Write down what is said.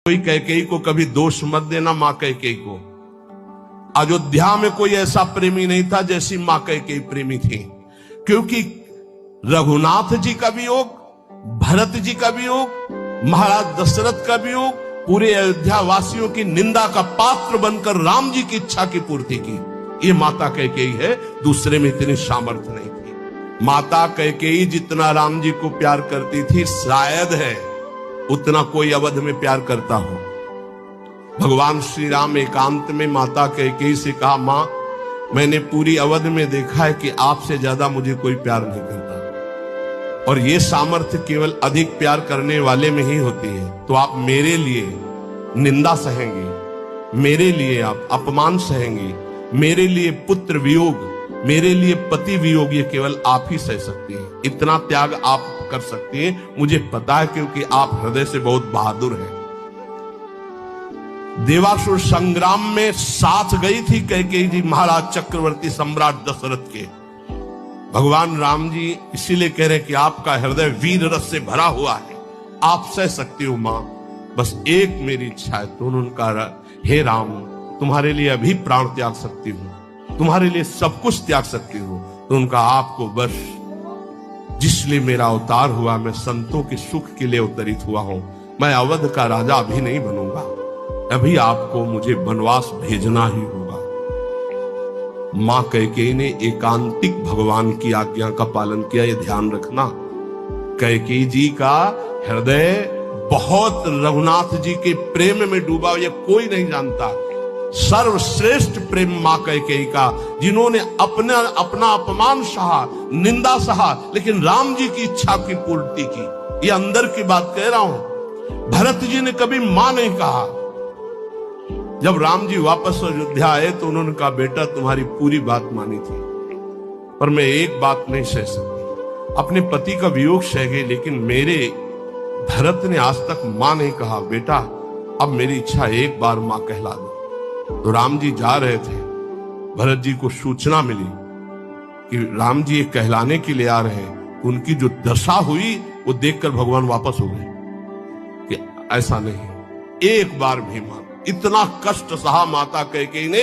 कोई कैकेयी को कभी दोष मत देना। मां कैकेयी को अयोध्या में कोई ऐसा प्रेमी नहीं था जैसी मां कैकेयी प्रेमी थी, क्योंकि रघुनाथ जी का वियोग, भरत जी का वियोग, महाराज दशरथ का वियोग, पूरे अयोध्या वासियों की निंदा का पात्र बनकर राम जी की इच्छा की पूर्ति की। ये माता कैकेयी है, दूसरे में इतनी सामर्थ्य नहीं थी। माता कैकेयी जितना राम जी को प्यार करती थी, शायद है उतना कोई अवध में प्यार करता हो। भगवान श्री राम एकांत में माता कैकेयी से कहा, मां मैंने पूरी अवध में देखा है कि आपसे ज्यादा मुझे कोई प्यार नहीं करता, और ये सामर्थ्य केवल अधिक प्यार करने वाले में ही होती है। तो आप मेरे लिए निंदा सहेंगे, मेरे लिए आप अपमान सहेंगे, मेरे लिए पुत्र वियोग, मेरे लिए पति वियोग, ये केवल आप ही सह सकती हैं। इतना त्याग आप कर सकती हैं, मुझे पता है, क्योंकि आप हृदय से बहुत बहादुर हैं। देवासुर संग्राम में साथ गई थी कैकेयी जी महाराज चक्रवर्ती सम्राट दशरथ के। भगवान राम जी इसीलिए कह रहे कि आपका हृदय वीर रस से भरा हुआ है, आप सह सकती हो मां, बस एक मेरी इच्छा है। तो उन्होंने कहा, हे राम तुम्हारे लिए अभी प्राण त्याग सकती हूं, तुम्हारे लिए सब कुछ त्याग सकती हूं। तो उनका आपको बस जिसलिए मेरा अवतार हुआ, मैं संतों के सुख के लिए अवतरित हुआ हूं, मैं अवध का राजा अभी नहीं बनूंगा, अभी आपको मुझे वनवास भेजना ही होगा। मां कैकेयी ने एकांतिक भगवान की आज्ञा का पालन किया, ये ध्यान रखना। कैकेयी जी का हृदय बहुत रघुनाथ जी के प्रेम में डूबा, ये कोई नहीं जानता। सर्वश्रेष्ठ प्रेम मां कैकेयी का, जिन्होंने अपना अपमान सहा, निंदा सहा, लेकिन राम जी की इच्छा की पूर्ति की। ये अंदर की बात कह रहा हूं। भरत जी ने कभी मां नहीं कहा। जब राम जी वापस अयोध्या आए तो उन्होंने कहा, बेटा तुम्हारी पूरी बात मानी थी, पर मैं एक बात नहीं सह सकती। अपने पति का वियोग सह गई, लेकिन मेरे भरत ने आज तक मां नहीं कहा। बेटा अब मेरी इच्छा एक बार मां कहला दो। तो राम जी जा रहे थे, भरत जी को सूचना मिली कि राम जी एक कहलाने के लिए आ रहे हैं। उनकी जो दशा हुई वो देखकर भगवान वापस हो गए कि ऐसा नहीं, एक बार भी मान। इतना कष्ट सहा माता कैकेयी ने।